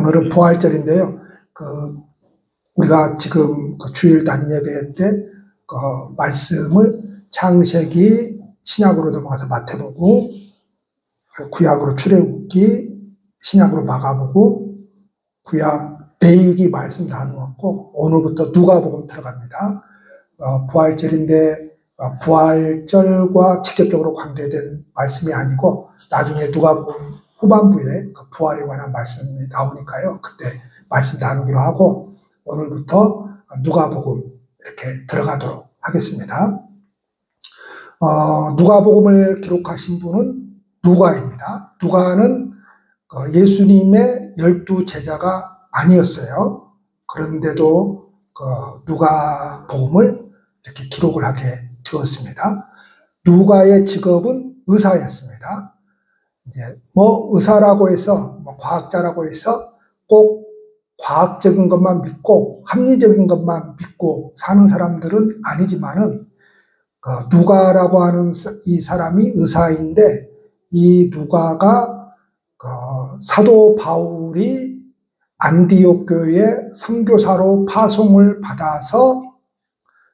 오늘은 부활절인데요. 우리가 지금 주일 단예배 때 말씀을 창세기, 신약으로 넘어가서 마태복음, 구약으로 출애굽기, 신약으로 마가복음, 구약 레위기 말씀 나누었고 오늘부터 누가복음 들어갑니다. 부활절인데 부활절과 직접적으로 관계된 말씀이 아니고 나중에 누가복음 후반부에 그 부활에 관한 말씀이 나오니까요. 그때 말씀 나누기로 하고 오늘부터 누가복음 이렇게 들어가도록 하겠습니다. 누가복음을 기록하신 분은 누가입니다. 누가는 예수님의 12 제자가 아니었어요. 그런데도 누가복음을 이렇게 기록을 하게 되었습니다. 누가의 직업은 의사였습니다. 이제 의사라고 해서 과학자라고 해서 꼭 과학적인 것만 믿고 합리적인 것만 믿고 사는 사람들은 아니지만은 누가라고 하는 이 사람이 의사인데 이 누가가 사도 바울이 안디옥 교회에 선교사로 파송을 받아서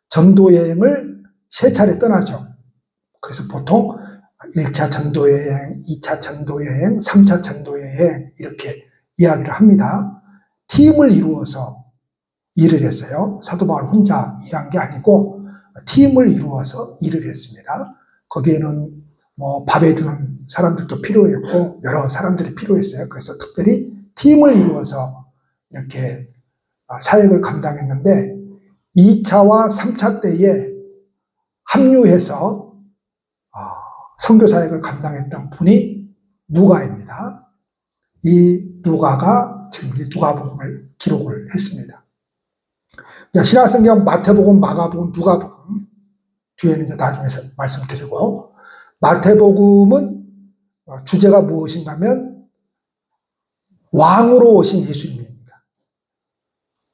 전도 여행을 3차례 떠나죠. 그래서 보통 1차 전도 여행, 2차 전도 여행, 3차 전도 여행 이렇게 이야기를 합니다. 팀을 이루어서 일을 했어요. 사도 바울 혼자 일한 게 아니고 팀을 이루어서 일을 했습니다. 거기에는 밥에 드는 사람들도 필요했고 여러 사람들이 필요했어요. 그래서 특별히 팀을 이루어서 이렇게 사역을 감당했는데 2차와 3차 때에 합류해서 선교 사역을 감당했던 분이 누가입니다. 이 누가가 지금 누가복음을 기록을 했습니다. 신약성경 마태복음, 마가복음, 누가복음 뒤에는 이제 나중에 말씀드리고 마태복음은 주제가 무엇인가 하면 왕으로 오신 예수님입니다.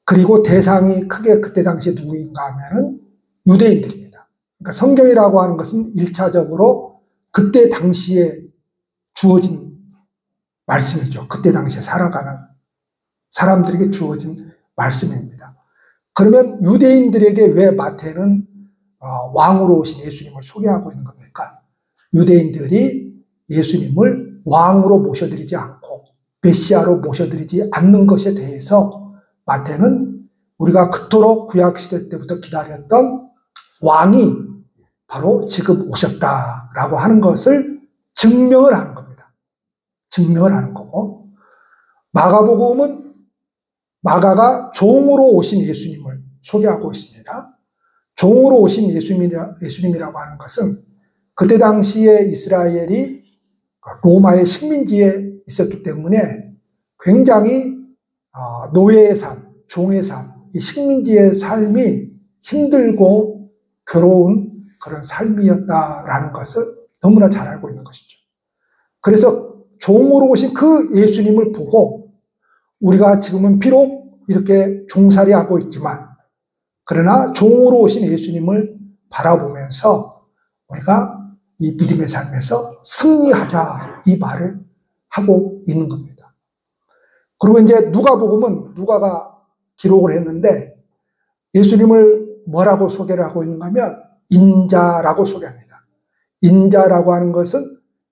그리고 대상이 크게 그때 당시에 누구인가 하면은 유대인들입니다. 그러니까 성경이라고 하는 것은 1차적으로 그때 당시에 주어진 말씀이죠. 그때 당시에 살아가는 사람들에게 주어진 말씀입니다. 그러면 유대인들에게 왜 마태는 왕으로 오신 예수님을 소개하고 있는 겁니까? 유대인들이 예수님을 왕으로 모셔드리지 않고 메시아로 모셔드리지 않는 것에 대해서 마태는 우리가 그토록 구약시대 때부터 기다렸던 왕이 바로 지금 오셨다라고 하는 것을 증명을 하는 겁니다. 증명을 하는 거고 마가복음은 마가가 종으로 오신 예수님을 소개하고 있습니다. 종으로 오신 예수님이라고 하는 것은 그때 당시에 이스라엘이 로마의 식민지에 있었기 때문에 굉장히 노예의 삶, 종의 삶, 이 식민지의 삶이 힘들고 괴로운 그런 삶이었다라는 것을 너무나 잘 알고 있는 것이죠. 그래서 종으로 오신 그 예수님을 보고 우리가 지금은 비록 이렇게 종살이 하고 있지만 그러나 종으로 오신 예수님을 바라보면서 우리가 이 믿음의 삶에서 승리하자 이 말을 하고 있는 겁니다. 그리고 이제 누가복음은 누가가 기록을 했는데 예수님을 뭐라고 소개를 하고 있는가 하면 인자라고 소개합니다. 인자라고 하는 것은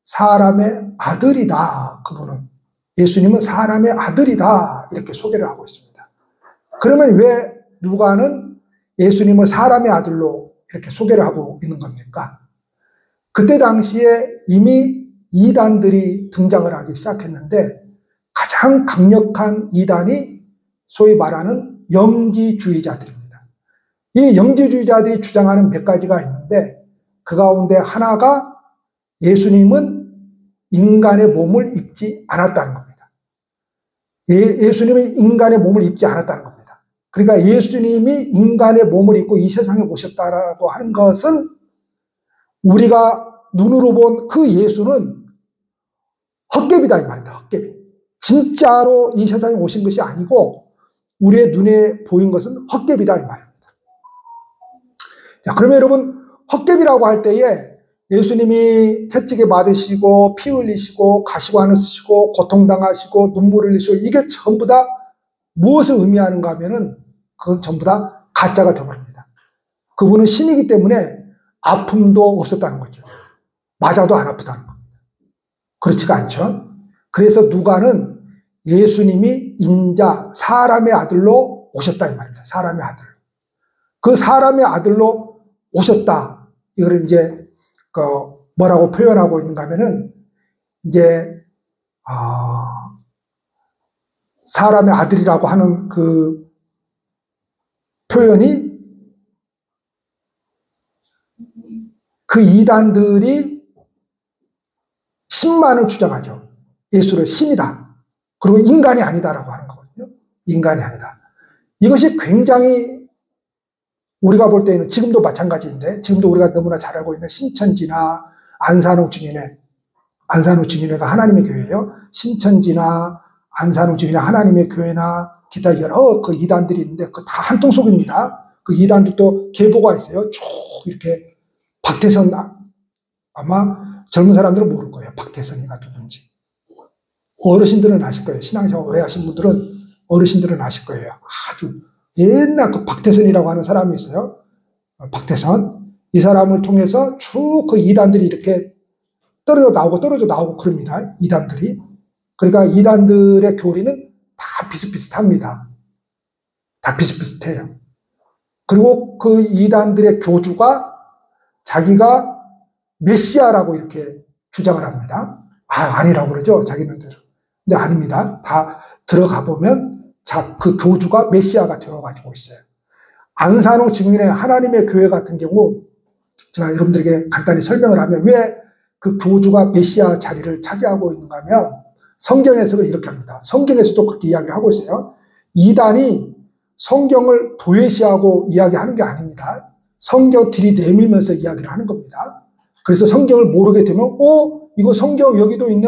사람의 아들이다. 그분은 예수님은 사람의 아들이다. 이렇게 소개를 하고 있습니다. 그러면 왜 누가는 예수님을 사람의 아들로 이렇게 소개를 하고 있는 겁니까? 그때 당시에 이미 이단들이 등장을 하기 시작했는데 가장 강력한 이단이 소위 말하는 영지주의자들입니다. 이 영지주의자들이 주장하는 몇 가지가 있는데 그 가운데 하나가 예수님은 인간의 몸을 입지 않았다는 겁니다. 예수님은 인간의 몸을 입지 않았다는 겁니다. 그러니까 예수님이 인간의 몸을 입고 이 세상에 오셨다라고 하는 것은 우리가 눈으로 본 그 예수는 헛개비다 이 말입니다. 헛개비. 진짜로 이 세상에 오신 것이 아니고 우리의 눈에 보인 것은 헛개비다 이 말입니다. 자, 그러면 여러분 헛개비라고 할 때에 예수님이 채찍에 맞으시고 피 흘리시고 가시관을 쓰시고 고통당하시고 눈물 흘리시고 이게 전부 다 무엇을 의미하는가 하면은 그건 전부 다 가짜가 되어버립니다. 그분은 신이기 때문에 아픔도 없었다는 거죠. 맞아도 안 아프다는 겁니다. 그렇지가 않죠. 그래서 누가는 예수님이 인자 사람의 아들로 오셨다 이 말입니다. 사람의 아들. 그 사람의 아들로 오셨다. 이걸 이제 뭐라고 표현하고 있는가 하면은 이제 사람의 아들이라고 하는 그 표현이 그 이단들이 신만을 주장하죠. 예수를 신이다. 그리고 인간이 아니다라고 하는 거거든요. 인간이 아니다. 이것이 굉장히 우리가 볼 때는 지금도 마찬가지인데 지금도 우리가 너무나 잘 알고 있는 신천지나 안산홍 증인회가 하나님의 교회예요. 신천지나 안산홍 증인회 하나님의 교회나 기타 여러 그 이단들이 있는데 그 다 한통 속입니다. 그 이단도 계보가 있어요. 쭉 이렇게 박태선 아마 젊은 사람들은 모를 거예요. 박태선이가 누군지. 어르신들은 아실 거예요. 신앙생활 오래 하신 분들은 어르신들은 아실 거예요. 아주 옛날 그 박태선이라고 하는 사람이 있어요. 박태선. 이 사람을 통해서 쭉 그 이단들이 이렇게 떨어져 나오고 그럽니다. 이단들이. 그러니까 이단들의 교리는 다 비슷비슷합니다. 다 비슷비슷해요. 그리고 그 이단들의 교주가 자기가 메시아라고 이렇게 주장을 합니다. 아니라고 그러죠. 자기네들. 근데 아닙니다. 다 들어가 보면 그 교주가 메시아가 되어가지고 있어요. 안산홍 증인의 하나님의 교회 같은 경우 제가 여러분들에게 간단히 설명을 하면 왜 그 교주가 메시아 자리를 차지하고 있는가 하면 성경 해석을 이렇게 합니다. 성경에서도 그렇게 이야기를 하고 있어요. 이단이 성경을 도외시하고 이야기하는 게 아닙니다. 성경 들이내밀면서 이야기를 하는 겁니다. 그래서 성경을 모르게 되면 이거 성경 여기도 있네.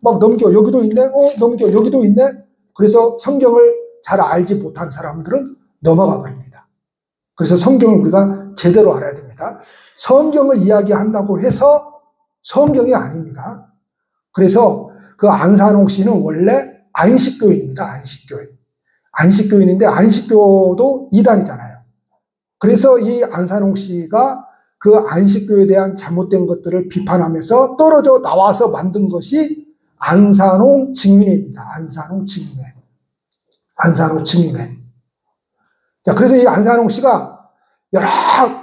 막 넘겨. 여기도 있네. 넘겨. 여기도 있네. 그래서 성경을 잘 알지 못한 사람들은 넘어가 버립니다. 그래서 성경을 우리가 제대로 알아야 됩니다. 성경을 이야기한다고 해서 성경이 아닙니다. 그래서 그 안산홍 씨는 원래 안식교인입니다. 안식교인. 안식교인인데 안식교도 이단이잖아요. 그래서 이 안산홍 씨가 그 안식교에 대한 잘못된 것들을 비판하면서 떨어져 나와서 만든 것이 안산홍 증인회입니다. 안산홍 증인회. 안산홍 증인회. 자, 그래서 이 안산홍 씨가 여러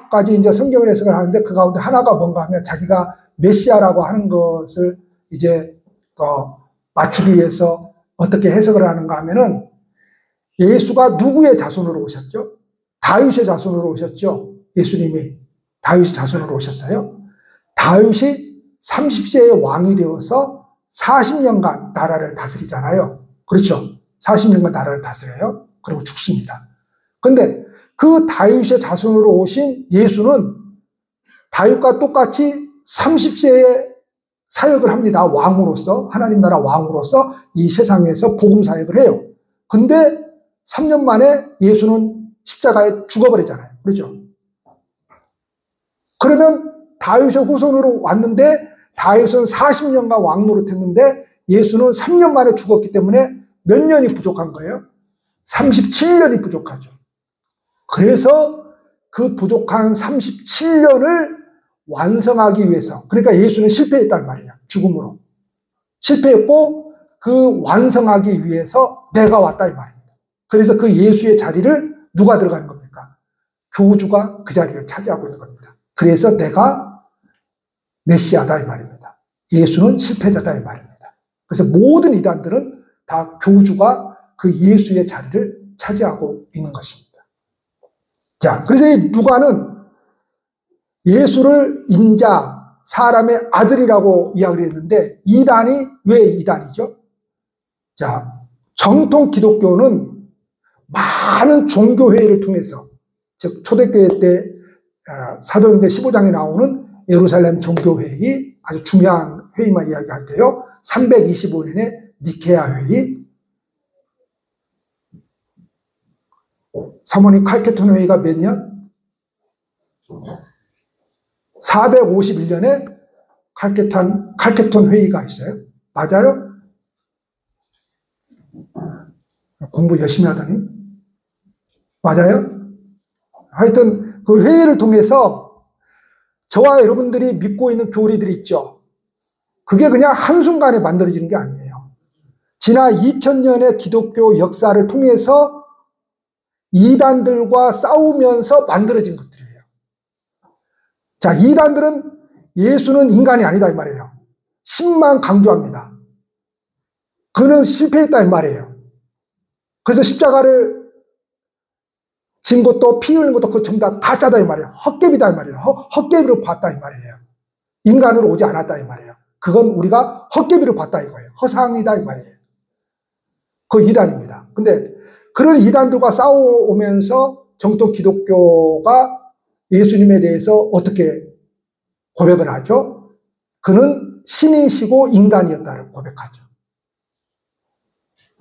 가지 이제 성경을 해석을 하는데 그 가운데 하나가 뭔가 하면 자기가 메시아라고 하는 것을 이제 맞추기 위해서 어떻게 해석을 하는가 하면은 예수가 누구의 자손으로 오셨죠? 다윗의 자손으로 오셨죠? 예수님이 다윗의 자손으로 오셨어요. 다윗이 30세의 왕이 되어서 40년간 나라를 다스리잖아요. 그렇죠? 40년간 나라를 다스려요. 그리고 죽습니다. 그런데 그 다윗의 자손으로 오신 예수는 다윗과 똑같이 30세에 사역을 합니다. 왕으로서, 하나님 나라 왕으로서 이 세상에서 복음 사역을 해요. 근데 3년 만에 예수는 십자가에 죽어버리잖아요. 그렇죠? 그러면 다윗의 후손으로 왔는데 다윗은 40년간 왕 노릇했는데 예수는 3년 만에 죽었기 때문에 몇 년이 부족한 거예요? 37년이 부족하죠. 그래서 그 부족한 37년을 완성하기 위해서, 그러니까 예수는 실패했단 말이에요. 죽음으로. 실패했고 그 완성하기 위해서 내가 왔다 이 말입니다. 그래서 그 예수의 자리를 누가 들어가는 겁니까? 교주가 그 자리를 차지하고 있는 겁니다. 그래서 내가 메시아다 이 말입니다. 예수는 실패자다 이 말입니다. 그래서 모든 이단들은 다 교주가 그 예수의 자리를 차지하고 있는 것입니다. 자, 그래서 이 누가는 예수를 인자, 사람의 아들이라고 이야기를 했는데 이단이 왜 이단이죠? 자, 정통 기독교는 많은 종교회의를 통해서, 즉 초대교회 때 사도행전 15장에 나오는 예루살렘 종교회의, 아주 중요한 회의만 이야기할게요. 325년에 니케아 회의, 사모님 칼케톤 회의가 몇 년? 451년에 칼케톤 회의가 있어요. 맞아요? 공부 열심히 하더니. 맞아요? 하여튼 그 회의를 통해서 저와 여러분들이 믿고 있는 교리들이 있죠. 그게 그냥 한순간에 만들어지는 게 아니에요. 지난 2000년의 기독교 역사를 통해서 이단들과 싸우면서 만들어진 것들이에요. 자, 이단들은 예수는 인간이 아니다 이 말이에요. 10만 강조합니다. 그는 실패했다 이 말이에요. 그래서 십자가를 진 것도 피 흘린 것도 그 전부 다 가짜다 이 말이에요. 헛개비다 이 말이에요. 헛개비로 봤다 이 말이에요. 인간으로 오지 않았다 이 말이에요. 그건 우리가 헛개비로 봤다 이거예요. 허상이다 이 말이에요. 그 이단입니다. 근데 그런 이단들과 싸워오면서 정통 기독교가 예수님에 대해서 어떻게 고백을 하죠? 그는 신이시고 인간이었다를 고백하죠.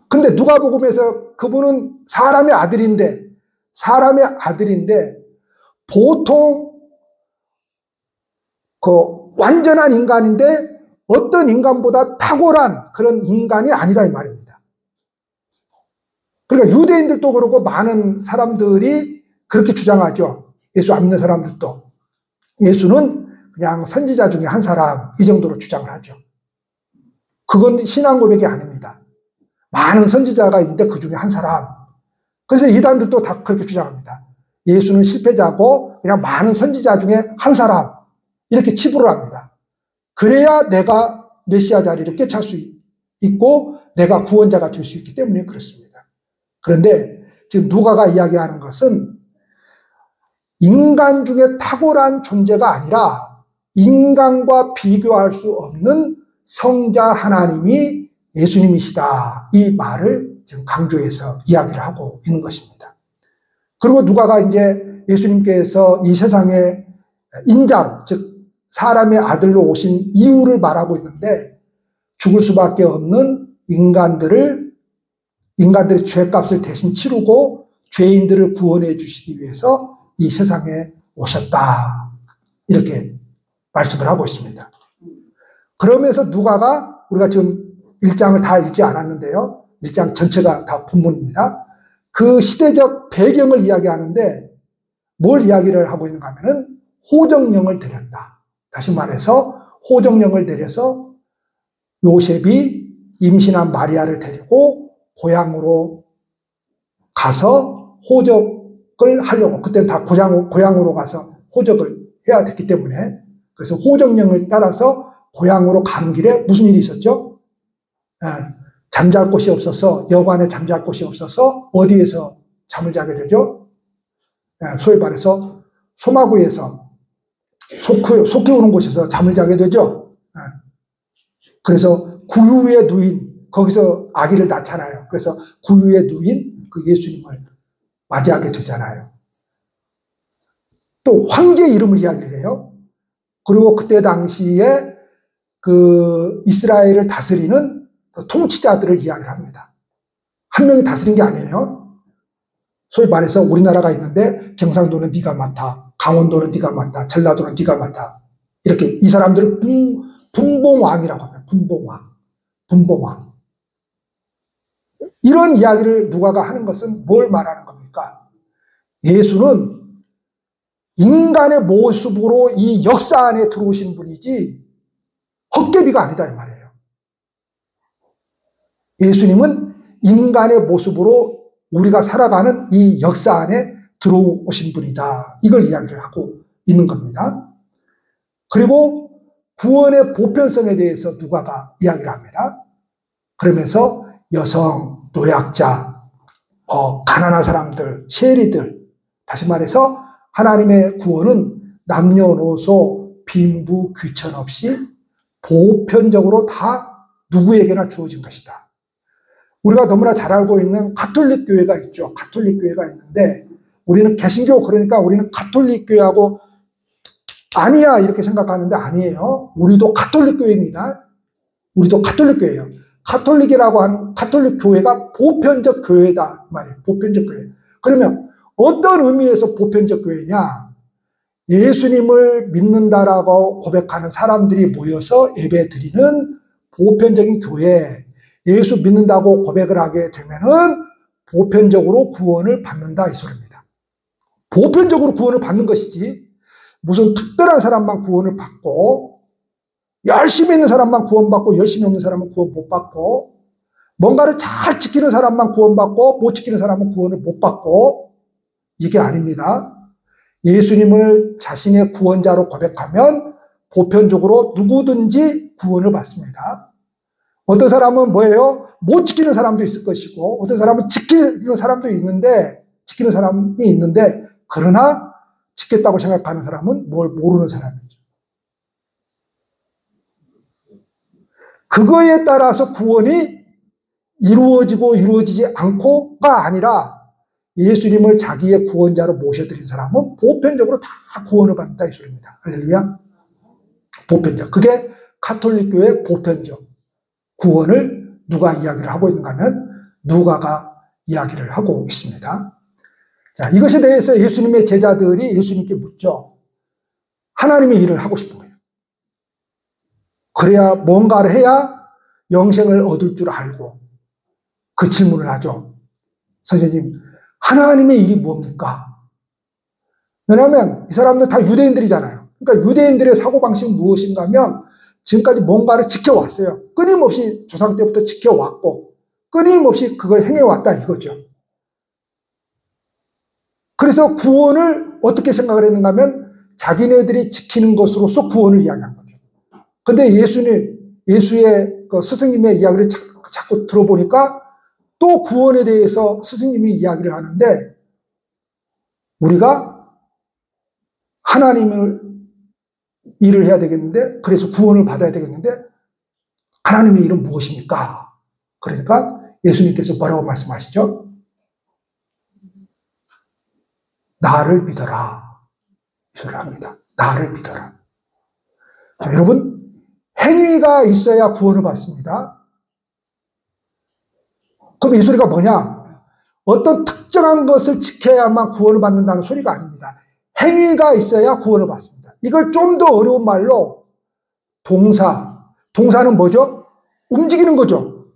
근데 누가복음에서 그분은 사람의 아들인데 보통 그 완전한 인간인데 어떤 인간보다 탁월한 그런 인간이 아니다 이 말입니다. 그러니까 유대인들도 그러고 많은 사람들이 그렇게 주장하죠. 예수 안 믿는 사람들도. 예수는 그냥 선지자 중에 한 사람 이 정도로 주장을 하죠. 그건 신앙 고백이 아닙니다. 많은 선지자가 있는데 그 중에 한 사람. 그래서 이단들도 다 그렇게 주장합니다. 예수는 실패자고 그냥 많은 선지자 중에 한 사람 이렇게 치부를 합니다. 그래야 내가 메시아 자리를 꿰찰 수 있고 내가 구원자가 될 수 있기 때문에 그렇습니다. 그런데 지금 누가가 이야기하는 것은 인간 중에 탁월한 존재가 아니라 인간과 비교할 수 없는 성자 하나님이 예수님이시다. 이 말을 지금 강조해서 이야기를 하고 있는 것입니다. 그리고 누가가 이제 예수님께서 이 세상에 인자로, 즉 사람의 아들로 오신 이유를 말하고 있는데 죽을 수밖에 없는 인간들의 죄값을 대신 치르고 죄인들을 구원해 주시기 위해서 이 세상에 오셨다. 이렇게 말씀을 하고 있습니다. 그러면서 누가가 우리가 지금 1장을 다 읽지 않았는데요. 1장 전체가 다 본문입니다. 그 시대적 배경을 이야기하는데 뭘 이야기를 하고 있는가 하면은 호정령을 내렸다. 다시 말해서 호정령을 내려서 요셉이 임신한 마리아를 데리고 고향으로 가서 호적을 하려고, 그때는 다 고향으로 가서 호적을 해야 됐기 때문에, 그래서 호정령을 따라서 고향으로 가는 길에 무슨 일이 있었죠? 잠잘 곳이 없어서, 여관에 잠잘 곳이 없어서 어디에서 잠을 자게 되죠? 소위 말해서 소마구에서 소 키우는 곳에서 잠을 자게 되죠. 그래서 구유에 누인, 거기서 아기를 낳잖아요. 그래서 구유에 누인 그 예수님을 맞이하게 되잖아요. 또 황제 이름을 이야기를 해요. 그리고 그때 당시에 그 이스라엘을 다스리는 그 통치자들을 이야기를 합니다. 한 명이 다스린 게 아니에요. 소위 말해서 우리나라가 있는데 경상도는 네가 맡아, 강원도는 네가 맡아, 전라도는 네가 맡아. 이렇게 이 사람들을 분봉왕이라고 합니다. 분봉왕. 이런 이야기를 누가가 하는 것은 뭘 말하는 겁니까? 예수는 인간의 모습으로 이 역사 안에 들어오신 분이지 헛개비가 아니다 이 말이에요. 예수님은 인간의 모습으로 우리가 살아가는 이 역사 안에 들어오신 분이다. 이걸 이야기를 하고 있는 겁니다. 그리고 구원의 보편성에 대해서 누가가 이야기를 합니다. 그러면서 여성, 노약자, 가난한 사람들, 세리들, 다시 말해서 하나님의 구원은 남녀노소, 빈부, 귀천 없이 보편적으로 다 누구에게나 주어진 것이다. 우리가 너무나 잘 알고 있는 가톨릭 교회가 있죠. 가톨릭 교회가 있는데 우리는 개신교, 그러니까 우리는 가톨릭 교회하고 아니야 이렇게 생각하는데 아니에요. 우리도 가톨릭 교회입니다. 우리도 가톨릭 교회예요. 가톨릭이라고 하는 가톨릭 교회가 보편적 교회다 말이에요. 보편적 교회. 그러면 어떤 의미에서 보편적 교회냐? 예수님을 믿는다라고 고백하는 사람들이 모여서 예배 드리는 보편적인 교회, 예수 믿는다고 고백을 하게 되면은 보편적으로 구원을 받는다 이 소리입니다. 보편적으로 구원을 받는 것이지 무슨 특별한 사람만 구원을 받고 열심히 있는 사람만 구원받고 열심히 없는 사람은 구원 못 받고 뭔가를 잘 지키는 사람만 구원받고 못 지키는 사람은 구원을 못 받고 이게 아닙니다. 예수님을 자신의 구원자로 고백하면 보편적으로 누구든지 구원을 받습니다. 어떤 사람은 뭐예요? 못 지키는 사람도 있을 것이고 어떤 사람은 지키는 사람도 있는데 지키는 사람이 있는데 그러나 지켰다고 생각하는 사람은 뭘 모르는 사람이죠. 그거에 따라서 구원이 이루어지고 이루어지지 않고가 아니라 예수님을 자기의 구원자로 모셔드린 사람은 보편적으로 다 구원을 받는다 이 소리입니다. 할렐루야. 보편적. 그게 가톨릭교의 보편적. 구원을 누가 이야기를 하고 있는가 하면 누가가 이야기를 하고 있습니다. 자, 이것에 대해서 예수님의 제자들이 예수님께 묻죠. 하나님의 일을 하고 싶은 거예요. 그래야 뭔가를 해야 영생을 얻을 줄 알고 그 질문을 하죠. 선생님, 하나님의 일이 뭡니까? 왜냐하면 이 사람들 다 유대인들이잖아요. 그러니까 유대인들의 사고방식은 무엇인가 하면 지금까지 뭔가를 지켜왔어요. 끊임없이 조상 때부터 지켜왔고 끊임없이 그걸 행해왔다 이거죠. 그래서 구원을 어떻게 생각을 했는가 하면 자기네들이 지키는 것으로서 구원을 이야기한 거죠. 근데 예수의 그 스승님의 이야기를 자꾸 들어보니까 또 구원에 대해서 스승님이 이야기를 하는데 우리가 하나님을 일을 해야 되겠는데 그래서 구원을 받아야 되겠는데 하나님의 일은 무엇입니까? 그러니까 예수님께서 뭐라고 말씀하시죠? 나를 믿어라. 이 소리를 합니다. 나를 믿어라. 자, 여러분 행위가 있어야 구원을 받습니다. 그럼 이 소리가 뭐냐? 어떤 특정한 것을 지켜야만 구원을 받는다는 소리가 아닙니다. 행위가 있어야 구원을 받습니다. 이걸 좀 더 어려운 말로 동사. 동사는 뭐죠? 움직이는 거죠.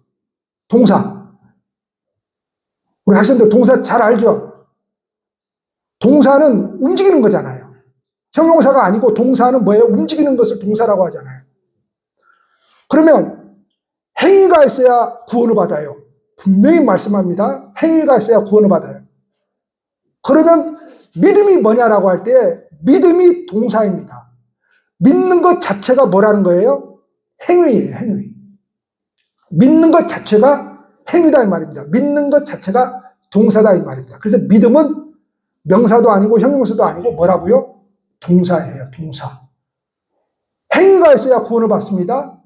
동사. 우리 학생들 동사 잘 알죠? 동사는 움직이는 거잖아요. 형용사가 아니고 동사는 뭐예요? 움직이는 것을 동사라고 하잖아요. 그러면 행위가 있어야 구원을 받아요. 분명히 말씀합니다. 행위가 있어야 구원을 받아요. 그러면 믿음이 뭐냐라고 할 때 믿음이 동사입니다. 믿는 것 자체가 뭐라는 거예요? 행위예요. 행위. 믿는 것 자체가 행위다 이 말입니다. 믿는 것 자체가 동사다 이 말입니다. 그래서 믿음은 명사도 아니고 형용사도 아니고 뭐라고요? 동사예요. 동사. 행위가 있어야 구원을 받습니다.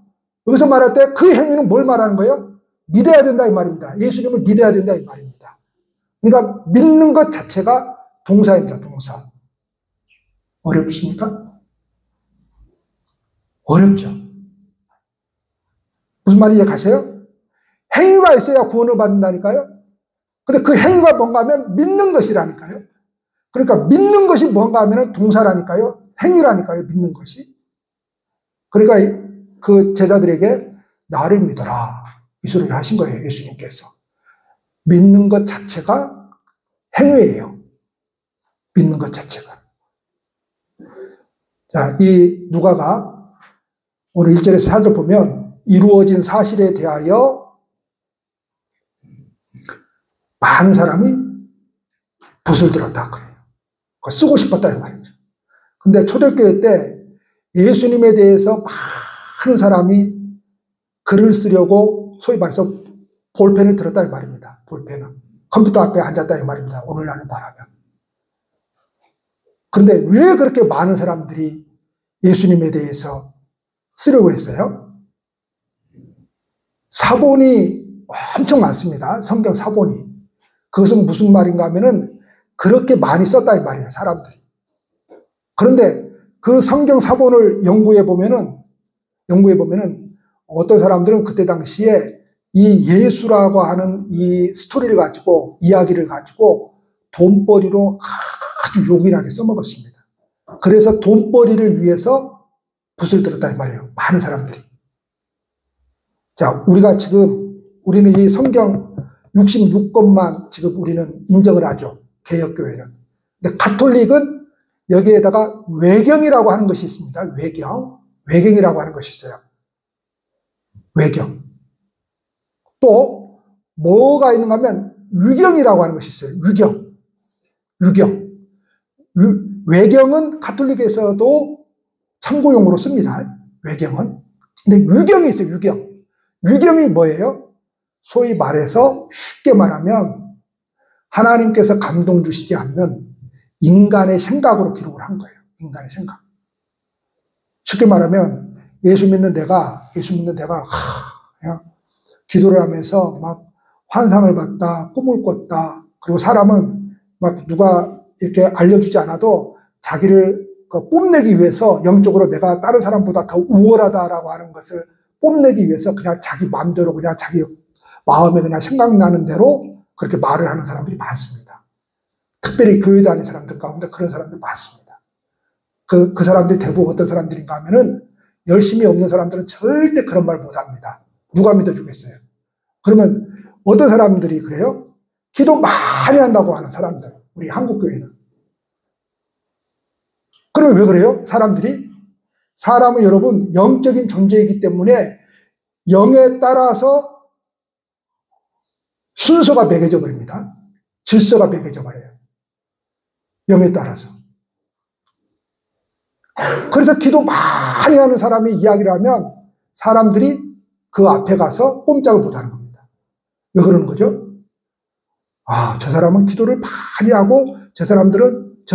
여기서 말할 때 그 행위는 뭘 말하는 거예요? 믿어야 된다 이 말입니다. 예수님을 믿어야 된다 이 말입니다. 그러니까 믿는 것 자체가 동사입니다. 동사. 어렵습니까? 어렵죠. 무슨 말인지 가세요? 행위가 있어야 구원을 받는다니까요. 근데 그 행위가 뭔가 하면 믿는 것이라니까요. 그러니까 믿는 것이 뭔가 하면 동사라니까요. 행위라니까요. 믿는 것이. 그러니까 그 제자들에게 나를 믿어라. 이 소리를 하신 거예요. 예수님께서. 믿는 것 자체가 행위예요. 믿는 것 자체가. 자, 이 누가가 오늘 1절에서 4절 보면 이루어진 사실에 대하여 많은 사람이 붓을 들었다 그래요. 쓰고 싶었다 이 말이죠. 근데 초대교회 때 예수님에 대해서 많은 사람이 글을 쓰려고 소위 말해서 볼펜을 들었다 이 말입니다. 볼펜을. 컴퓨터 앞에 앉았다 이 말입니다. 오늘날을 말하면. 그런데 왜 그렇게 많은 사람들이 예수님에 대해서 쓰려고 했어요? 사본이 엄청 많습니다. 성경 사본이. 그것은 무슨 말인가 하면은 그렇게 많이 썼다 이 말이에요. 사람들이. 그런데 그 성경 사본을 연구해 보면은 어떤 사람들은 그때 당시에 이 예수라고 하는 이 스토리를 가지고 이야기를 가지고 돈벌이로 아주 요긴하게 써먹었습니다. 그래서 돈벌이를 위해서 붓을 들었다 이 말이에요. 많은 사람들이. 자, 우리가 지금 우리는 이 성경 66권만 지금 우리는 인정을 하죠. 개혁교회는. 근데 가톨릭은 여기에다가 외경이라고 하는 것이 있습니다. 외경이라고 하는 것이 있어요. 외경. 또 뭐가 있는가 하면 위경이라고 하는 것이 있어요. 위경. 외경은 가톨릭에서도 참고용으로 씁니다. 외경은. 근데 위경이 있어요. 위경이 뭐예요? 소위 말해서 쉽게 말하면 하나님께서 감동 주시지 않는 인간의 생각으로 기록을 한 거예요. 인간의 생각. 쉽게 말하면 예수 믿는 내가 그냥 기도를 하면서 막 환상을 봤다, 꿈을 꿨다. 그리고 사람은 막 누가 이렇게 알려주지 않아도 자기를 뽐내기 위해서 영적으로 내가 다른 사람보다 더 우월하다라고 하는 것을 뽐내기 위해서 그냥 자기 마음대로 그냥 자기 마음에 그냥 생각나는 대로 그렇게 말을 하는 사람들이 많습니다. 특별히 교회 다니는 사람들 가운데 그런 사람들이 많습니다. 그 사람들이 대부분 어떤 사람들인가 하면은 열심히 없는 사람들은 절대 그런 말 못합니다. 누가 믿어주겠어요? 그러면 어떤 사람들이 그래요? 기도 많이 한다고 하는 사람들, 우리 한국교회는. 그러면 왜 그래요? 사람은 여러분 영적인 존재이기 때문에 영에 따라서 순서가 매겨져 버립니다. 질서가 매겨져 버려요. 영에 따라서. 그래서 기도 많이 하는 사람이 이야기를 하면 사람들이 그 앞에 가서 꼼짝을 못하는 겁니다. 왜 그러는 거죠? 저 사람은 기도를 많이 하고 저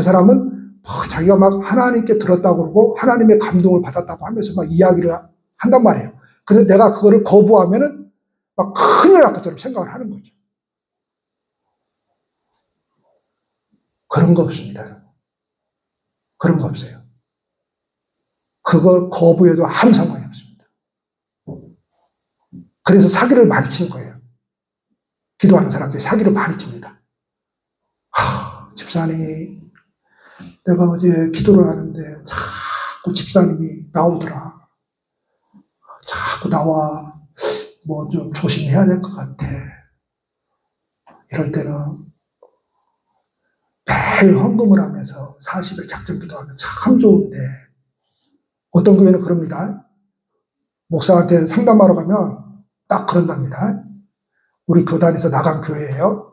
사람은 자기가 막 하나님께 들었다고 그러고 하나님의 감동을 받았다고 하면서 막 이야기를 한단 말이에요. 근데 내가 그거를 거부하면은 막 큰일 날 것처럼 생각을 하는 거죠. 그런 거 없습니다. 그런 거 없어요. 그걸 거부해도 아무 상관이 없습니다. 그래서 사기를 많이 친 거예요. 기도하는 사람들이 사기를 많이 칩니다. 집사님, 내가 어제 기도를 하는데 자꾸 집사님이 나오더라. 자꾸 나와. 뭐 좀 조심해야 될 것 같아. 이럴 때는 매일 헌금을 하면서 40일 작정 기도하면 참 좋은데 어떤 교회는 그럽니다. 목사한테 상담하러 가면 딱 그런답니다. 우리 교단에서 나간 교회예요.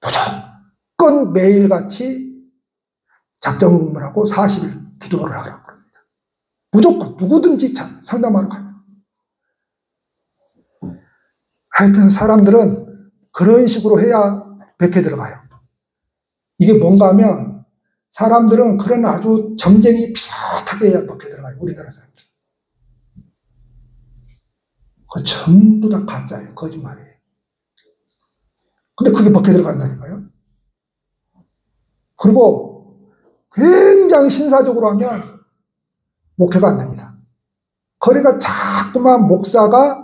무조건 매일같이 작정을 하고 40일 기도를 하라고 합니다. 무조건 누구든지 상담하러 가면. 하여튼 사람들은 그런 식으로 해야 백회 들어가요. 이게 뭔가 하면 사람들은 그런 아주 점쟁이 비슷하게 해야 백회 들어가요. 우리나라 사람들. 그 전부 다 가짜예요. 거짓말이에요. 근데 그게 백회 들어간다니까요. 그리고 굉장히 신사적으로 하면 목회가 안 됩니다. 그러니까 자꾸만 목사가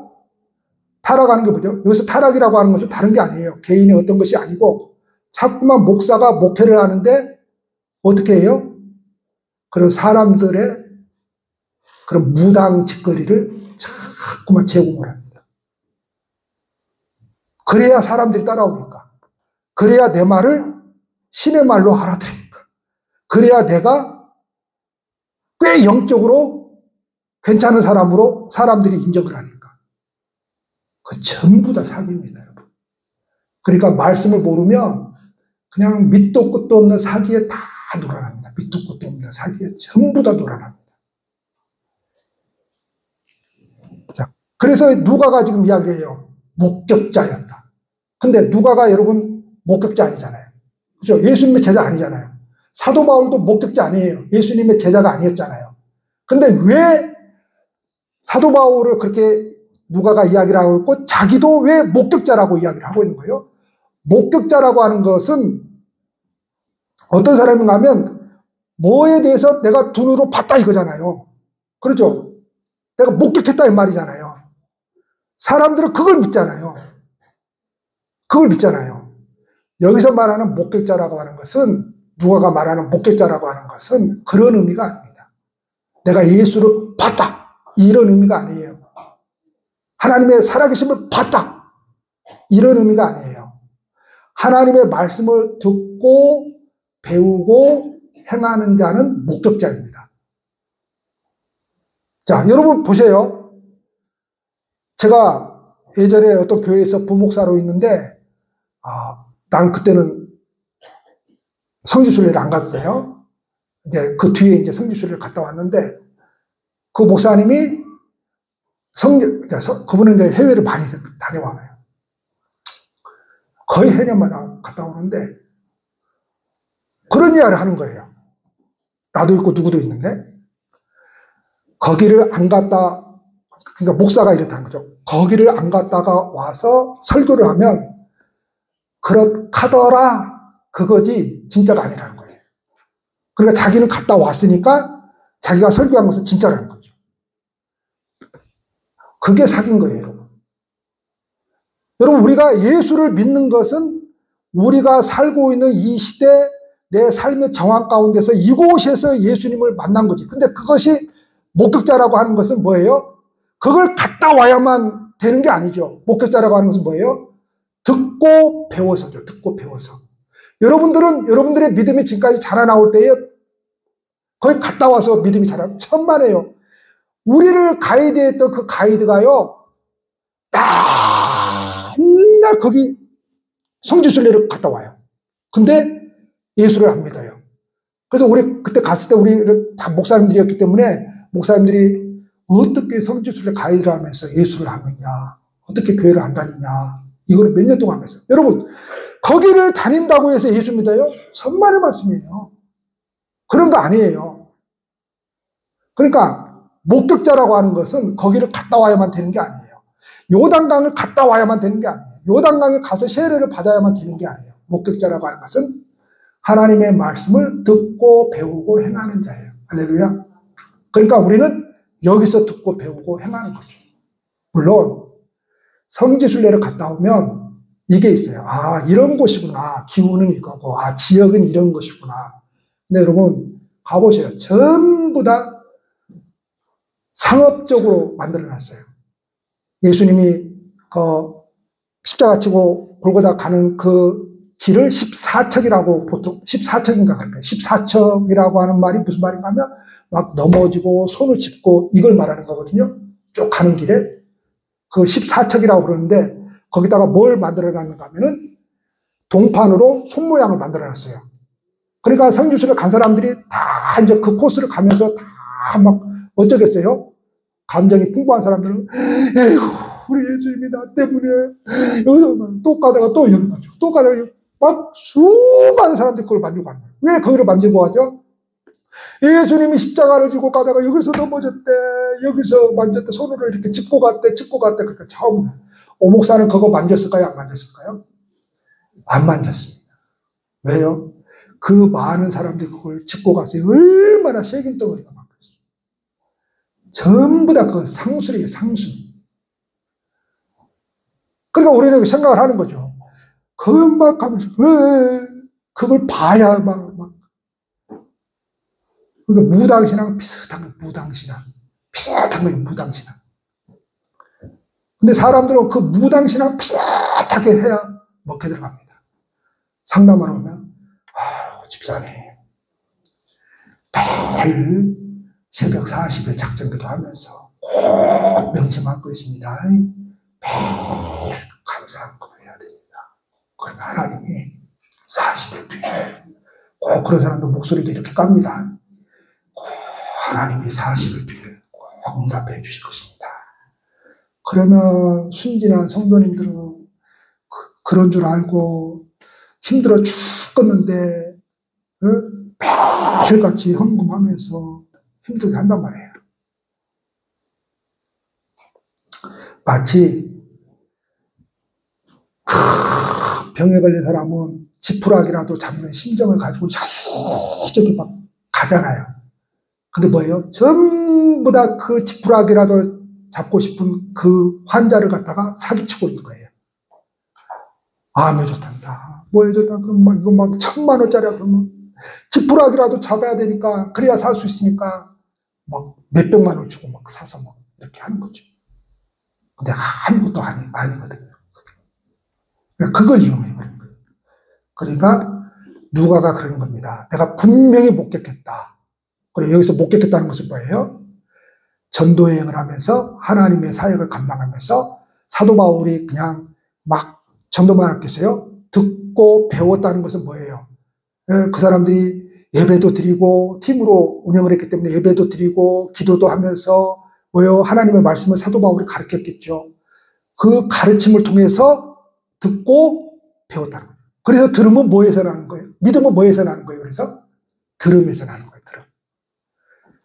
타락하는 게 뭐죠? 여기서 타락이라고 하는 것은 다른 게 아니에요. 개인의 어떤 것이 아니고 자꾸만 목사가 목회를 하는데 어떻게 해요? 그런 사람들의 그런 무당 짓거리를 자꾸만 제공을 합니다. 그래야 사람들이 따라오니까. 그래야 내 말을 신의 말로 알아들으니까. 그래야 내가 꽤 영적으로 괜찮은 사람으로 사람들이 인정을 하니까. 그 전부 다 사기입니다, 여러분. 그러니까 말씀을 모르면 그냥 밑도 끝도 없는 사기에 다 놀아납니다. 밑도 끝도 없는 사기에 전부 다 놀아납니다. 자, 그래서 누가가 지금 이야기를 해요. 목격자였다. 근데 누가가 여러분 목격자 아니잖아요. 그죠? 예수님의 제자 아니잖아요. 사도 바울도 목격자 아니에요. 예수님의 제자가 아니었잖아요. 근데 왜 사도 바울을 그렇게 누가가 이야기를 하고 있고 자기도 왜 목격자라고 이야기를 하고 있는 거예요? 목격자라고 하는 것은 어떤 사람인가 하면 뭐에 대해서 내가 눈으로 봤다 이거잖아요. 그렇죠? 내가 목격했다 이 말이잖아요. 사람들은 그걸 믿잖아요. 그걸 믿잖아요. 여기서 말하는 목격자라고 하는 것은 누가가 말하는 목격자라고 하는 것은 그런 의미가 아닙니다. 내가 예수를 봤다, 이런 의미가 아니에요. 하나님의 살아계심을 봤다, 이런 의미가 아니에요. 하나님의 말씀을 듣고 배우고 행하는 자는 목격자입니다. 자, 여러분 보세요. 제가 예전에 어떤 교회에서 부목사로 있는데, 난 그때는 성지순례를 안 갔어요. 이제 그 뒤에 이제 성지순례를 갔다 왔는데, 그 목사님이 그분은 이제 해외를 많이 다녀와요. 거의 해년마다 갔다 오는데, 그런 이야기를 하는 거예요. 나도 있고 누구도 있는데, 거기를 안 갔다, 그러니까 목사가 이렇다는 거죠. 거기를 안 갔다가 와서 설교를 하면, 그렇하더라, 그거지, 진짜가 아니라는 거예요. 그러니까 자기는 갔다 왔으니까, 자기가 설교한 것은 진짜라는 거죠. 그게 사기인 거예요. 여러분, 우리가 예수를 믿는 것은 우리가 살고 있는 이 시대, 내 삶의 정황 가운데서 이곳에서 예수님을 만난 거지. 근데 그것이 목격자라고 하는 것은 뭐예요? 그걸 갔다 와야만 되는 게 아니죠. 목격자라고 하는 것은 뭐예요? 듣고 배워서죠. 듣고 배워서. 여러분들은 여러분들의 믿음이 지금까지 자라나올 때에 거의 갔다 와서 믿음이 자라, 천만에요. 우리를 가이드했던 그 가이드가요, 맨날 거기 성지순례를 갔다 와요. 근데 예수를 안 믿어요. 그래서 우리 그때 갔을 때 우리 다 목사님들이었기 때문에 목사님들이 어떻게 성지순례 가이드를 하면서 예수를 안 믿냐, 어떻게 교회를 안 다니냐, 이거를 몇 년 동안 하면서. 여러분, 거기를 다닌다고 해서 예수 믿어요? 천만의 말씀이에요. 그런 거 아니에요. 그러니까 목격자라고 하는 것은 거기를 갔다 와야만 되는 게 아니에요. 요단강을 갔다 와야만 되는 게 아니에요. 요단강에 가서 세례를 받아야만 되는 게 아니에요. 목격자라고 하는 것은 하나님의 말씀을 듣고 배우고 행하는 자예요. 할렐루야. 그러니까 우리는 여기서 듣고 배우고 행하는 거죠. 물론 성지순례를 갔다 오면 이게 있어요. 이런 곳이구나. 기후는 이거고, 지역은 이런 것이구나. 근데 여러분 가보세요. 전부 다 상업적으로 만들어놨어요. 예수님이 십자가 치고 골고다 가는 그 길을 14척이라고, 보통 14척인가 할까요? 14척이라고 하는 말이 무슨 말인가 하면 막 넘어지고 손을 짚고 이걸 말하는 거거든요. 쭉 가는 길에 그걸 14척이라고 그러는데, 거기다가 뭘 만들어놨는가 하면은 동판으로 손 모양을 만들어놨어요. 그러니까 성지순례 간 사람들이 다 이제 그 코스를 가면서 다 막 어쩌겠어요? 감정이 풍부한 사람들은, 에이구, 우리 예수님이 나 때문에 여기서 또 가다가 또 여기 만지고, 또 가다가 여기, 막 수많은 사람들이 그걸 만지고 가는 거예요. 왜 거기를 만지고 가죠? 예수님이 십자가를 지고 가다가 여기서 넘어졌대, 여기서 만졌대, 손으로 이렇게 짚고 갔대, 그러니까 처음. 오목사는 그거 만졌을까요? 안 만졌을까요? 안 만졌습니다. 왜요? 그 많은 사람들이 그걸 짚고 갔어요. 얼마나 새긴 덩어리가 많겠어요. 전부 다 그건 상술이에요, 상술. 그러니까 우리는 생각을 하는 거죠. 그걸 막 하면서, 왜? 그걸 봐야 막. 그러니까 무당신앙 비슷한 거예요, 무당신앙. 비슷한 거예요, 무당신앙. 근데 사람들은 그 무당신앙 비슷하게 해야 먹게 들어갑니다. 상담하러 오면, 집사님, 매일 새벽 40일 작전기도 하면서 꼭 명심하고 있습니다. 매일 감사한 것을 해야 됩니다. 그러면 하나님이 40일 뒤에 꼭 그런 사람도 목소리도 이렇게 깝니다. 꼭 하나님이 40일 뒤에 꼭 응답해 주실 것입니다. 그러면 순진한 성도님들은 그런 줄 알고 힘들어 죽겠는데 매일같이 헌금하면서 힘들게 한단 말이에요. 마치 병에 걸린 사람은 지푸라기라도 잡는 심정을 가지고 저기 막 가잖아요. 근데 뭐예요? 전부 다 그 지푸라기라도 잡고 싶은 그 환자를 갖다가 사기치고 있는 거예요. 암에 좋단다, 뭐에 좋다, 그럼 막 이거 막 1000만 원짜리야, 그러면 지푸라기라도 잡아야 되니까, 그래야 살 수 있으니까 막 몇백만 원을 주고 막 사서 막 이렇게 하는 거죠. 근데 아무것도 아니거든요. 그걸 이용해버린 거예요. 그러니까 누가가 그러는 겁니다. 내가 분명히 목격했다. 그리고 여기서 목격했다는 것은 뭐예요? 전도 여행을 하면서 하나님의 사역을 감당하면서 사도 바울이 그냥 막 전도만 했겠어요? 듣고 배웠다는 것은 뭐예요? 그 사람들이 예배도 드리고 팀으로 운영을 했기 때문에 예배도 드리고 기도도 하면서 뭐요? 하나님의 말씀을 사도 바울이 가르쳤겠죠. 그 가르침을 통해서 듣고 배웠다는 거예요. 그래서 들으면 뭐에서 나는 거예요? 믿음은 뭐에서 나는 거예요? 그래서 들음에서 나는 거예요. 들음.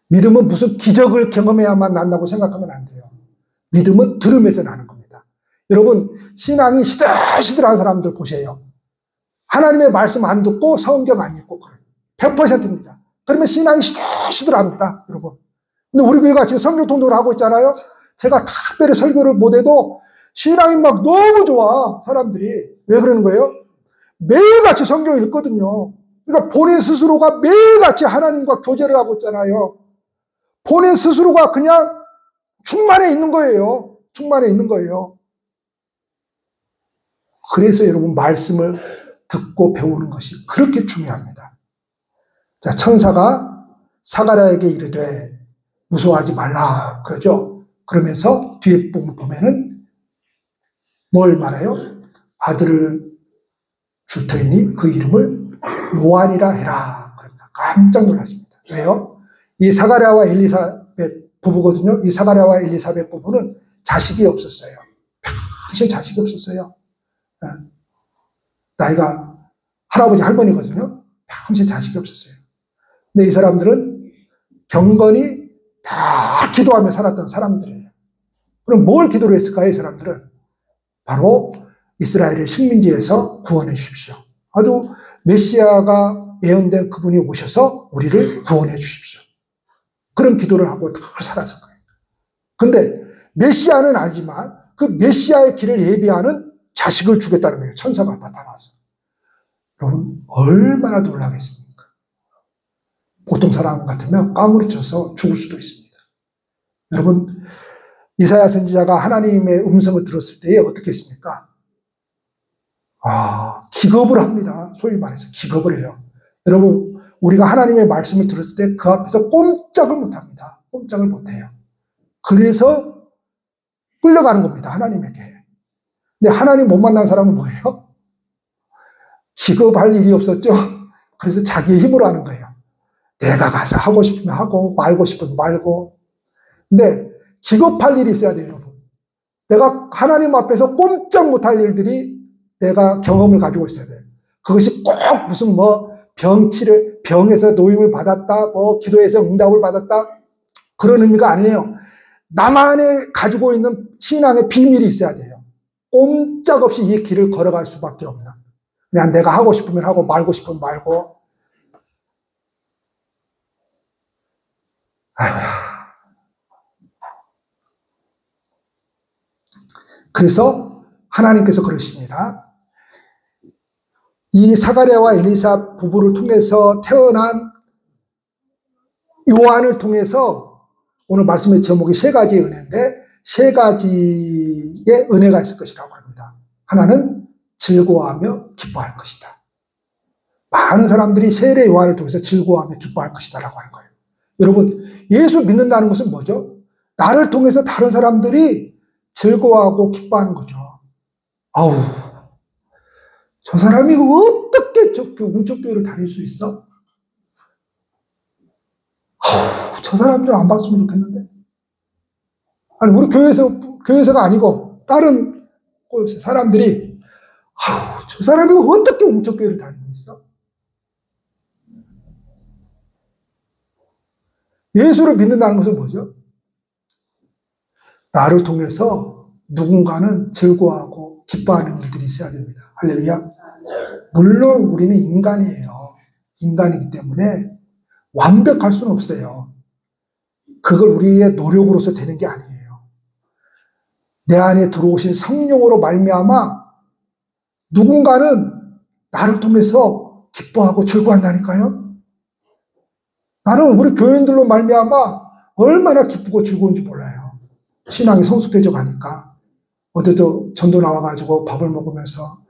믿음은 무슨 기적을 경험해야만 난다고 생각하면 안 돼요. 믿음은 들음에서 나는 겁니다. 여러분, 신앙이 시들시들한 사람들 보세요. 하나님의 말씀 안 듣고 성경 안 읽고 그래요. 100%입니다. 그러면 신앙이 시들시들합니다, 여러분. 근데 우리 교회가 지금 성경 통독을 하고 있잖아요. 제가 특별히 설교를 못해도 신앙이 막 너무 좋아, 사람들이. 왜 그러는 거예요? 매일같이 성경을 읽거든요. 그러니까 본인 스스로가 매일같이 하나님과 교제를 하고 있잖아요. 본인 스스로가 그냥 충만해 있는 거예요. 충만해 있는 거예요. 그래서 여러분, 말씀을 듣고 배우는 것이 그렇게 중요합니다. 자, 천사가 사가랴에게 이르되 무서워하지 말라 그러죠. 그러면서 뒤에 보면은 뭘 말해요? 아들을 줄 터이니 그 이름을 요한이라 해라. 그럽니다. 깜짝 놀랐습니다. 왜요? 이 사가랴와 엘리사벳 부부거든요. 이 사가랴와 엘리사벳 부부는 자식이 없었어요. 평생 자식이 없었어요. 나이가 할아버지 할머니거든요. 평생 자식이 없었어요. 근데 이 사람들은 경건히 다 기도하며 살았던 사람들이에요. 그럼 뭘 기도를 했을까요? 이 사람들은 바로 이스라엘의 식민지에서 구원해 주십시오. 아주 메시아가 예언된 그분이 오셔서 우리를 구원해 주십시오. 그런 기도를 하고 다 살았을 거예요. 근데 메시아는 알지만 그 메시아의 길을 예비하는 자식을 주겠다는 거예요. 천사가 나타나서. 여러분, 얼마나 놀라겠습니까? 보통 사람 같으면 까무러쳐서 죽을 수도 있습니다. 여러분, 이사야 선지자가 하나님의 음성을 들었을 때 어떻게 했습니까? 기겁을 합니다. 소위 말해서 기겁을 해요. 여러분, 우리가 하나님의 말씀을 들었을 때 그 앞에서 꼼짝을 못 합니다. 꼼짝을 못 해요. 그래서 끌려가는 겁니다. 하나님에게. 근데 하나님 못 만난 사람은 뭐예요? 기겁할 일이 없었죠. 그래서 자기의 힘으로 하는 거예요. 내가 가서 하고 싶으면 하고 말고 싶으면 말고. 근데 기겁할 일이 있어야 돼요, 여러분. 내가 하나님 앞에서 꼼짝 못할 일들이 내가 경험을 가지고 있어야 돼요. 그것이 꼭 무슨 병에서 노임을 받았다, 기도에서 응답을 받았다, 그런 의미가 아니에요. 나만의 가지고 있는 신앙의 비밀이 있어야 돼요. 꼼짝없이 이 길을 걸어갈 수밖에 없는. 그냥 내가 하고 싶으면 하고 말고 싶으면 말고. 그래서 하나님께서 그러십니다. 이 사가랴와 엘리사 부부를 통해서 태어난 요한을 통해서 오늘 말씀의 제목이 세 가지의 은혜인데 세 가지의 은혜가 있을 것이라고 합니다. 하나는 즐거워하며 기뻐할 것이다. 많은 사람들이 세례 요한을 통해서 즐거워하며 기뻐할 것이다 라고 하는 거예요. 여러분, 예수 믿는다는 것은 뭐죠? 나를 통해서 다른 사람들이 즐거워하고 기뻐하는 거죠. 아우, 저 사람이 어떻게 운척교회를 다닐 수 있어? 아우, 저 사람 좀 안 봤으면 좋겠는데. 아니, 우리 교회에서가 아니고 다른 사람들이 아우, 저 사람이 어떻게 운척교회를 다니고 있어? 예수를 믿는다는 것은 뭐죠? 나를 통해서 누군가는 즐거워하고 기뻐하는 일들이 있어야 됩니다. 할렐루야. 물론 우리는 인간이에요. 인간이기 때문에 완벽할 수는 없어요. 그걸 우리의 노력으로서 되는 게 아니에요. 내 안에 들어오신 성령으로 말미암아 누군가는 나를 통해서 기뻐하고 즐거워한다니까요. 나는 우리 교인들로 말미암아 얼마나 기쁘고 즐거운지 몰라요. 신앙이 성숙해져 가니까. 어제도 전도 나와가지고 밥을 먹으면서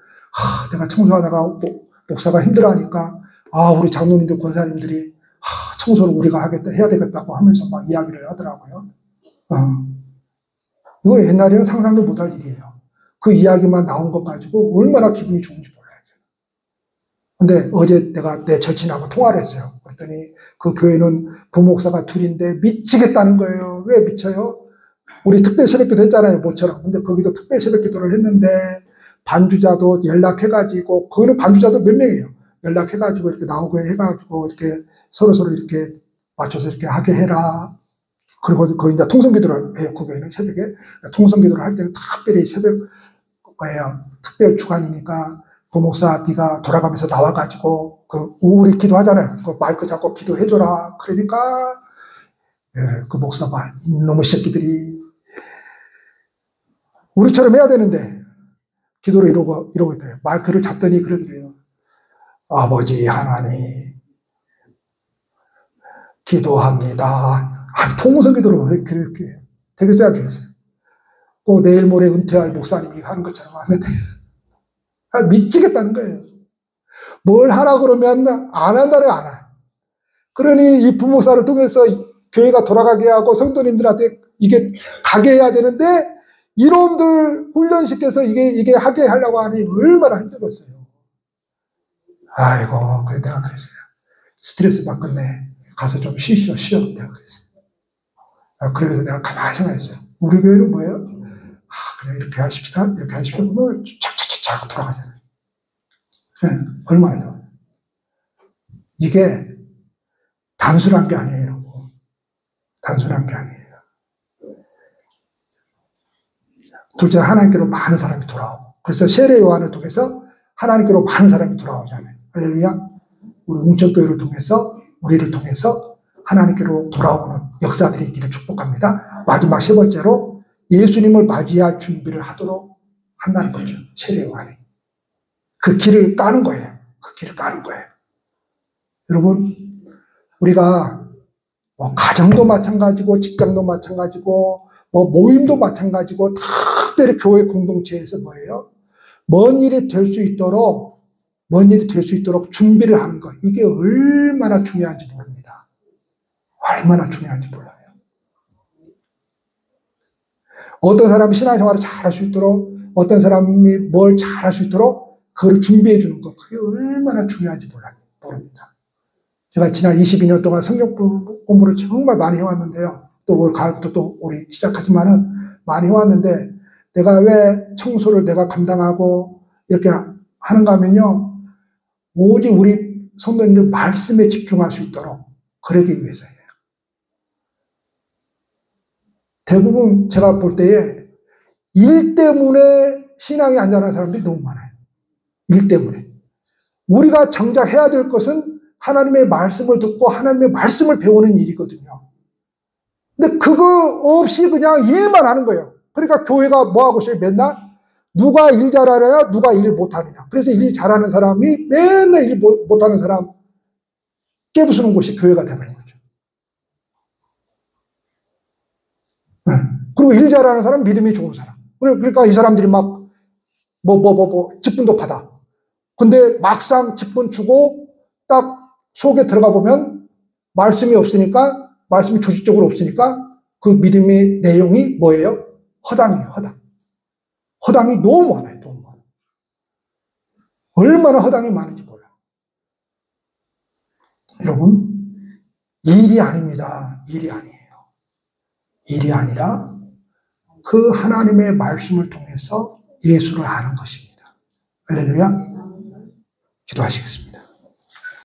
내가 청소하다가 목사가 힘들어하니까 우리 장로님들 권사님들이 청소를 우리가 해야 되겠다고 하면서 막 이야기를 하더라고요. 이거 옛날에는 상상도 못할 일이에요. 그 이야기만 나온 것 가지고 얼마나 기분이 좋은지 몰라요. 근데 어제 내가 내 절친하고 통화를 했어요. 그랬더니 그 교회는 부목사가 둘인데 미치겠다는 거예요. 왜 미쳐요? 우리 특별 새벽기도 했잖아요, 모처럼. 근데 거기도 특별 새벽기도를 했는데 반주자도 연락해가지고, 거기는 반주자도 몇 명이에요. 연락해가지고 이렇게 나오고 해가지고 이렇게 서로 이렇게 맞춰서 이렇게 하게 해라. 그리고 거기 이제 통성기도를 해요. 그 교회는 새벽에 통성기도를 할 때는 특별히 새벽에요. 특별 주간이니까 그 목사 네가 돌아가면서 나와가지고 우리 기도하잖아요. 그 마이크 잡고 기도해줘라. 그러니까 그 목사 말 이놈의 새끼들이 우리처럼 해야 되는데 기도를 이러고 있대요. 마이크를 잡더니 그러더래요. 아버지 하나님 기도합니다. 통성기도로 이렇게 되게 생각했어요. 꼭 내일 모레 은퇴할 목사님이 하는 것처럼 하면 돼요. 미치겠다는 거예요. 뭘 하라 그러면 안 한다는 안 해요. 그러니 이 부목사를 통해서 교회가 돌아가게 하고 성도님들한테 이게 가게 해야 되는데 이놈들 훈련시켜서 이게 하게 하려고 하니 얼마나 힘들었어요. 아이고, 그래 내가 그랬어요. 스트레스 받겠네. 가서 좀 쉬어. 내가 그랬어요. 그래서 내가 가만히 생각했어요. 우리 교회는 뭐예요? 그래 이렇게 하십시다. 이렇게 하십시오. 착착착 돌아가잖아요. 네, 얼마나 좋아요. 이게 단순한 게 아니에요. 단순한 게 아니에요. 둘째, 하나님께로 많은 사람이 돌아오고. 그래서 세례 요한을 통해서 하나님께로 많은 사람이 돌아오잖아요. 할렐루야. 우리 웅천교회를 통해서, 우리를 통해서 하나님께로 돌아오는 역사들이 있기를 축복합니다. 마지막 세 번째로 예수님을 맞이할 준비를 하도록 한다는 거죠. 세례 요한이. 그 길을 까는 거예요. 그 길을 까는 거예요. 여러분, 우리가 가정도 마찬가지고, 직장도 마찬가지고, 모임도 마찬가지고, 특별히 교회 공동체에서 뭐예요? 먼 일이 될 수 있도록 준비를 하는 거. 이게 얼마나 중요한지 모릅니다. 얼마나 중요한지 몰라요. 어떤 사람이 신앙생활을 잘할 수 있도록, 어떤 사람이 뭘 잘할 수 있도록 그걸 준비해 주는 것. 그게 얼마나 중요한지 모릅니다. 제가 지난 22년 동안 성경 공부를 정말 많이 해왔는데요. 또 올 가을부터 또 우리 시작하지만은 많이 해왔는데 내가 왜 청소를 내가 감당하고 이렇게 하는가 하면요. 오직 우리 성도님들 말씀에 집중할 수 있도록 그러기 위해서예요. 대부분 제가 볼 때에 일 때문에 신앙이 안 자라는 사람들이 너무 많아요. 일 때문에. 우리가 정작 해야 될 것은 하나님의 말씀을 듣고 하나님의 말씀을 배우는 일이거든요. 근데 그거 없이 그냥 일만 하는 거예요. 그러니까 교회가 뭐 하고 있어요? 맨날 누가 일 잘하느냐, 누가 일 못하느냐. 그래서 일 잘하는 사람이 맨날 일 못하는 사람 깨부수는 곳이 교회가 되버린 거죠. 그리고 일 잘하는 사람, 믿음이 좋은 사람. 그러니까 이 사람들이 막 직분도 받아. 근데 막상 직분 주고 딱 속에 들어가 보면 말씀이 없으니까, 말씀이 조직적으로 없으니까 그 믿음의 내용이 뭐예요? 허당이에요, 허당. 허당이 너무 많아요, 너무 많아요. 얼마나 허당이 많은지 몰라요. 여러분, 일이 아닙니다. 일이 아니에요. 일이 아니라 그 하나님의 말씀을 통해서 예수를 아는 것입니다. 할렐루야. 기도하시겠습니다.